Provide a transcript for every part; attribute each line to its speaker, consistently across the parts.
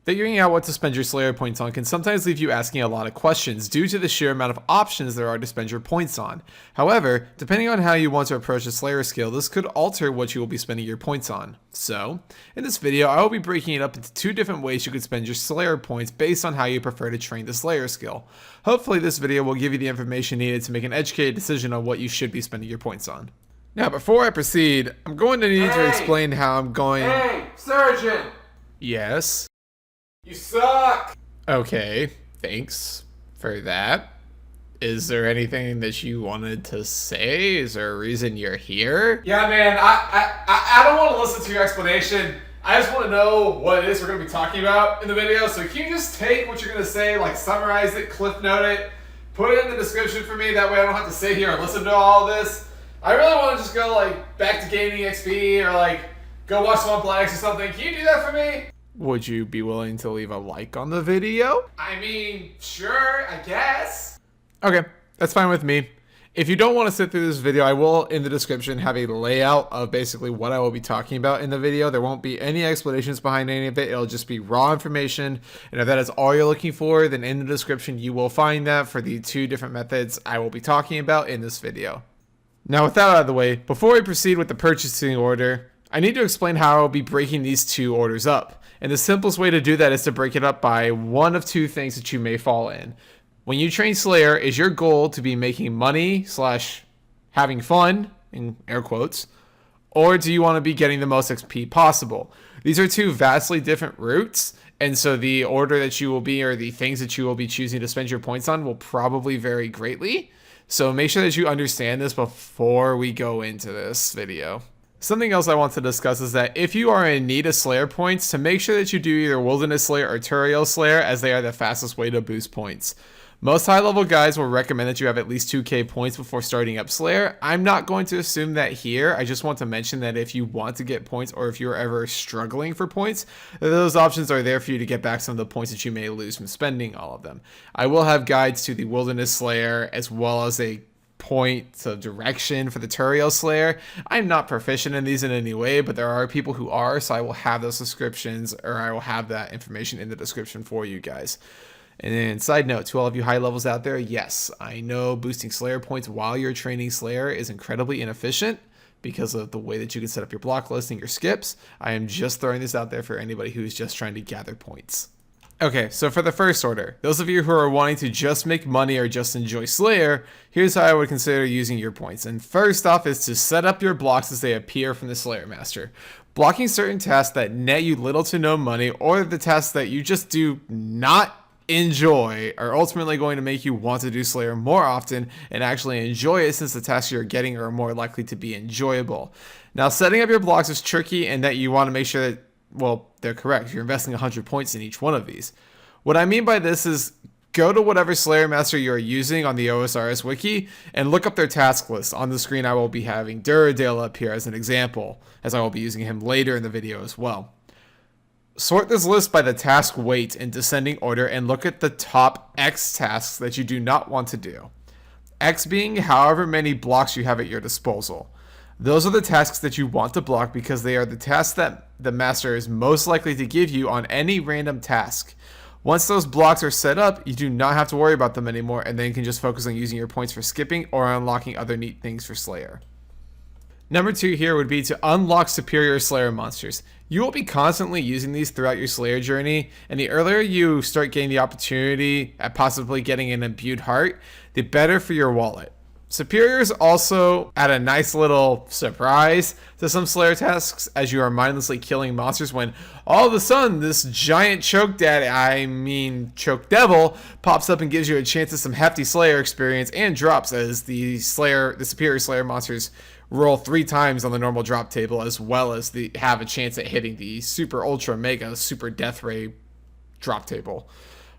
Speaker 1: Figuring out what to spend your Slayer points on can sometimes leave you asking a lot of questions due to the sheer amount of options there are to spend your points on. However, depending on how you want to approach the Slayer skill, this could alter what you will be spending your points on. So, in this video, I will be breaking it up into 2 different ways you could spend your Slayer points based on how you prefer to train the Slayer skill. Hopefully this video will give you the information needed to make an educated decision on what you should be spending your points on. Now, before I proceed, I'm going to need to explain how I'm going...
Speaker 2: Hey, Surgeon!
Speaker 1: Yes?
Speaker 2: You suck!
Speaker 1: Okay, thanks for that. Is there anything that you wanted to say? Is there a reason you're here?
Speaker 2: Yeah, man, I don't want to listen to your explanation. I just want to know what it is we're going to be talking about in the video. So can you just take what you're going to say, like summarize it, cliff note it, put it in the description for me, that way I don't have to sit here and listen to all of this. I really want to just go like back to gaining XP or like go watch some Black or something. Can you do that for me?
Speaker 1: Would you be willing to leave a like on the video?
Speaker 2: I mean, sure, I guess.
Speaker 1: Okay, that's fine with me. If you don't want to sit through this video, I will, in the description, have a layout of basically what I will be talking about in the video. There won't be any explanations behind any of it. It'll just be raw information. And if that is all you're looking for, then in the description, you will find that for the 2 different methods I will be talking about in this video. Now, with that out of the way, before we proceed with the purchasing order, I need to explain how I'll be breaking these 2 orders up. And the simplest way to do that is to break it up by one of 2 things that you may fall in. When you train Slayer, is your goal to be making money / having fun, in air quotes, or do you want to be getting the most XP possible? These are 2 vastly different routes, and so the order that you will be, or the things that you will be choosing to spend your points on, will probably vary greatly. So make sure that you understand this before we go into this video. Something else I want to discuss is that if you are in need of Slayer points, to make sure that you do either Wilderness Slayer or Turiel Slayer, as they are the fastest way to boost points. Most high level guys will recommend that you have at least 2k points before starting up Slayer. I'm not going to assume that here. I just want to mention that if you want to get points, or if you're ever struggling for points, those options are there for you to get back some of the points that you may lose from spending all of them. I will have guides to the Wilderness Slayer as well as a point of direction for the Turiel Slayer. I'm not proficient in these in any way, but there are people who are, so I will have those descriptions, or I will have that information in the description for you guys. And then side note to all of you high levels out there, yes, I know boosting Slayer points while you're training Slayer is incredibly inefficient because of the way that you can set up your block list and your skips. I am just throwing this out there for anybody who's just trying to gather points. Okay, so for the first order, those of you who are wanting to just make money or just enjoy Slayer, here's how I would consider using your points. And first off is to set up your blocks as they appear from the Slayer Master. Blocking certain tasks that net you little to no money, or the tasks that you just do not enjoy, are ultimately going to make you want to do Slayer more often and actually enjoy it, since the tasks you're getting are more likely to be enjoyable. Now, setting up your blocks is tricky in that you want to make sure that, well, they're correct. You're investing 100 points in each one of these. What I mean by this is go to whatever Slayer Master you're using on the OSRS wiki and look up their task list. On the screen, I will be having Duradale up here as an example, as I will be using him later in the video as well. Sort this list by the task weight in descending order and look at the top X tasks that you do not want to do. X being however many blocks you have at your disposal. Those are the tasks that you want to block because they are the tasks that the master is most likely to give you on any random task. Once those blocks are set up, you do not have to worry about them anymore, and then you can just focus on using your points for skipping or unlocking other neat things for Slayer. Number 2 here would be to unlock superior Slayer monsters. You will be constantly using these throughout your Slayer journey, and the earlier you start getting the opportunity at possibly getting an imbued heart, the better for your wallet. Superiors also add a nice little surprise to some Slayer tasks as you are mindlessly killing monsters when all of a sudden this giant choke devil pops up and gives you a chance at some hefty Slayer experience and drops, as the superior Slayer monsters roll 3 times on the normal drop table, as well as have a chance at hitting the super ultra mega super death ray drop table.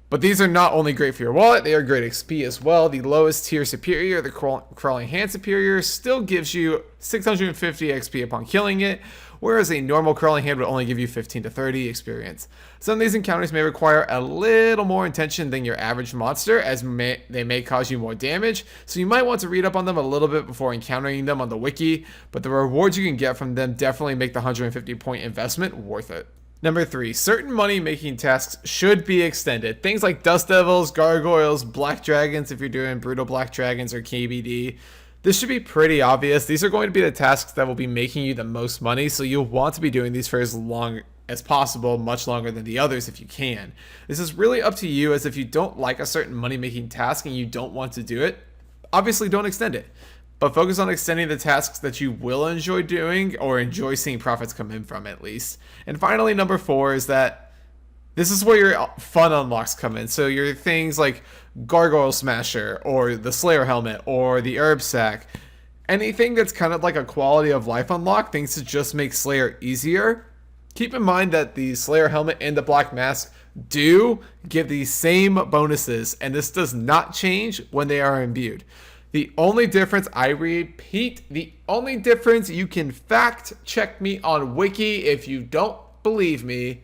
Speaker 1: But these are not only great for your wallet, they are great XP as well. The lowest tier superior, the crawling hand superior, still gives you 650 XP upon killing it, whereas a normal crawling hand would only give you 15 to 30 experience. Some of these encounters may require a little more intention than your average monster, as they may cause you more damage, so you might want to read up on them a little bit before encountering them on the wiki, but the rewards you can get from them definitely make the 150 point investment worth it. Number 3, certain money-making tasks should be extended. Things like Dust Devils, Gargoyles, Black Dragons if you're doing Brutal Black Dragons or KBD. This should be pretty obvious. These are going to be the tasks that will be making you the most money, so you'll want to be doing these for as long as possible, much longer than the others if you can. This is really up to you, as if you don't like a certain money-making task and you don't want to do it, obviously don't extend it. But focus on extending the tasks that you will enjoy doing or enjoy seeing profits come in from, at least. And finally, number 4 is that this is where your fun unlocks come in. So your things like Gargoyle Smasher or the Slayer Helmet or the Herb Sack. Anything that's kind of like a quality of life unlock, things to just make Slayer easier. Keep in mind that the Slayer Helmet and the Black Mask do give the same bonuses, and this does not change when they are imbued. The only difference, I repeat, the only difference, you can fact check me on Wiki if you don't believe me,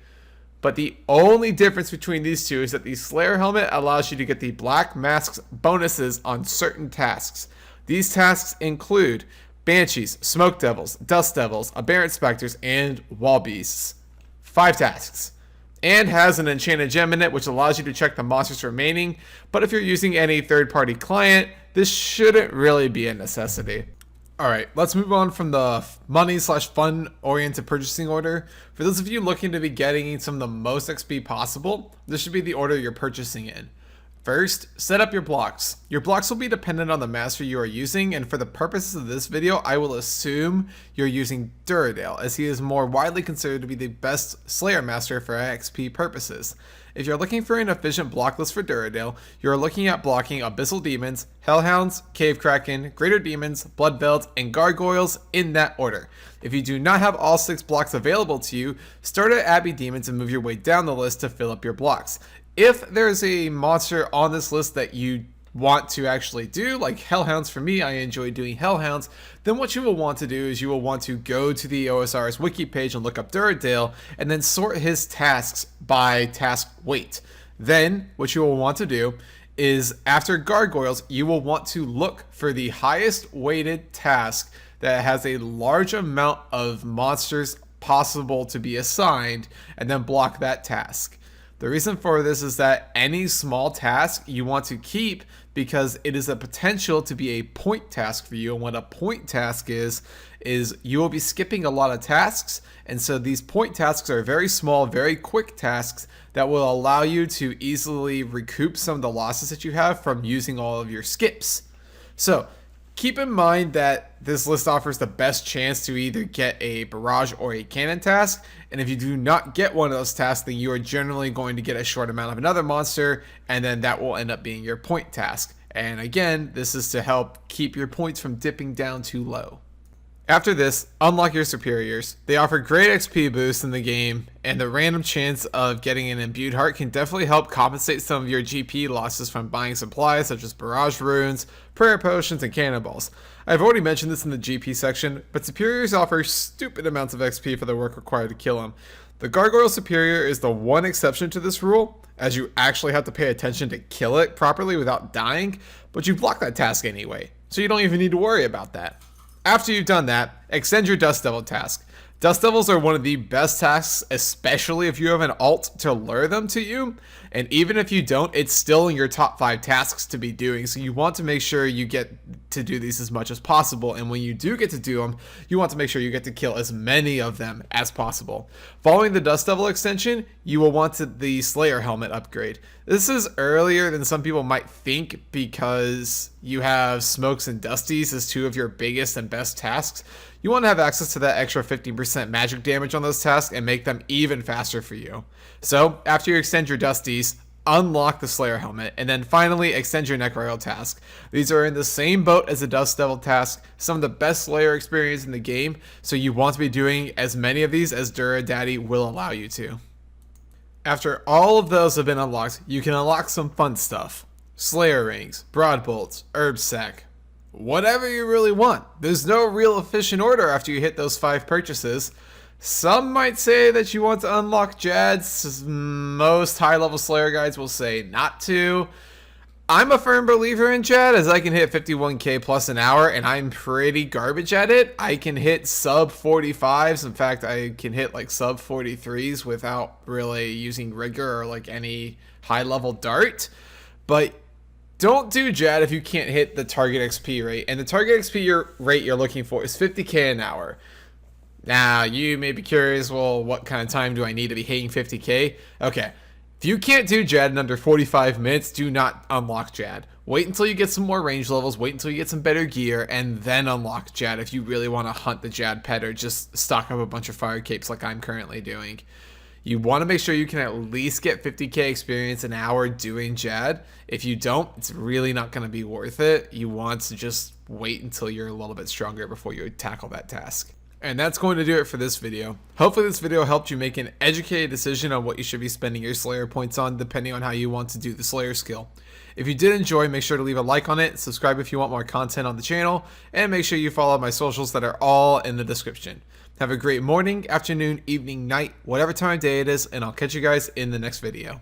Speaker 1: but the only difference between these two is that the Slayer Helmet allows you to get the Black Mask's bonuses on certain tasks. These tasks include Banshees, Smoke Devils, Dust Devils, Aberrant Specters, and Wall Beasts. 5 tasks. And has an enchanted gem in it, which allows you to check the monsters remaining, but if you're using any third-party client, this shouldn't really be a necessity. Alright, let's move on from the money/fun oriented purchasing order. For those of you looking to be getting some of the most XP possible, this should be the order you're purchasing in. First, set up your blocks. Your blocks will be dependent on the master you are using, and for the purposes of this video, I will assume you're using Duradale, as he is more widely considered to be the best Slayer master for XP purposes. If you're looking for an efficient block list for Duradale, you're looking at blocking Abyssal Demons, Hellhounds, Cave Kraken, Greater Demons, Bloodvelds, and Gargoyles in that order. If you do not have all 6 blocks available to you, start at Abbey Demons and move your way down the list to fill up your blocks. If there's a monster on this list that you want to actually do, like Hellhounds for me, I enjoy doing Hellhounds, then what you will want to do is you will want to go to the OSRS wiki page and look up Duradale, and then sort his tasks by task weight. Then, what you will want to do is, after Gargoyles, you will want to look for the highest weighted task that has a large amount of monsters possible to be assigned, and then block that task. The reason for this is that any small task you want to keep because it is a potential to be a point task for you. And what a point task is you will be skipping a lot of tasks. And so these point tasks are very small, very quick tasks that will allow you to easily recoup some of the losses that you have from using all of your skips. So keep in mind that this list offers the best chance to either get a barrage or a cannon task, and if you do not get one of those tasks, then you are generally going to get a short amount of another monster, and then that will end up being your point task. And again, this is to help keep your points from dipping down too low. After this, unlock your superiors. They offer great XP boosts in the game, and the random chance of getting an imbued heart can definitely help compensate some of your GP losses from buying supplies such as barrage runes, prayer potions, and cannonballs. I've already mentioned this in the GP section, but superiors offer stupid amounts of XP for the work required to kill them. The Gargoyle Superior is the one exception to this rule, as you actually have to pay attention to kill it properly without dying, but you block that task anyway, so you don't even need to worry about that. After you've done that, extend your Dust Devil task. Dust Devils are one of the best tasks, especially if you have an alt to lure them to you. And even if you don't, it's still in your top 5 tasks to be doing. So you want to make sure you get to do these as much as possible. And when you do get to do them, you want to make sure you get to kill as many of them as possible. Following the Dust Devil extension, you will want the Slayer Helmet upgrade. This is earlier than some people might think because you have Smokes and Dusties as 2 of your biggest and best tasks. You want to have access to that extra 15% magic damage on those tasks and make them even faster for you. So, after you extend your Dusties, unlock the Slayer Helmet, and then finally extend your Neck Royal task. These are in the same boat as the Dust Devil task, some of the best Slayer experience in the game, so you want to be doing as many of these as Duradaddy will allow you to. After all of those have been unlocked, you can unlock some fun stuff. Slayer Rings, Broad Bolts, Herb Sack, whatever you really want. There's no real efficient order after you hit those 5 purchases. Some might say that you want to unlock Jads. Most high-level Slayer guides will say not to. I'm a firm believer in Jad, as I can hit 51k plus an hour, and I'm pretty garbage at it. I can hit sub 45s. In fact, I can hit like sub 43s without really using rigor or like any high level dart. But don't do Jad if you can't hit the target XP rate. And the target XP rate you're looking for is 50k an hour. Now, you may be curious, well, what kind of time do I need to be hitting 50k? Okay. If you can't do Jad in under 45 minutes, do not unlock Jad. Wait until you get some more range levels, wait until you get some better gear, and then unlock Jad if you really want to hunt the Jad pet or just stock up a bunch of fire capes like I'm currently doing. You want to make sure you can at least get 50k experience an hour doing Jad. If you don't, it's really not going to be worth it. You want to just wait until you're a little bit stronger before you tackle that task. And that's going to do it for this video. Hopefully this video helped you make an educated decision on what you should be spending your Slayer points on depending on how you want to do the Slayer skill. If you did enjoy, make sure to leave a like on it, subscribe if you want more content on the channel, and make sure you follow my socials that are all in the description. Have a great morning, afternoon, evening, night, whatever time of day it is, and I'll catch you guys in the next video.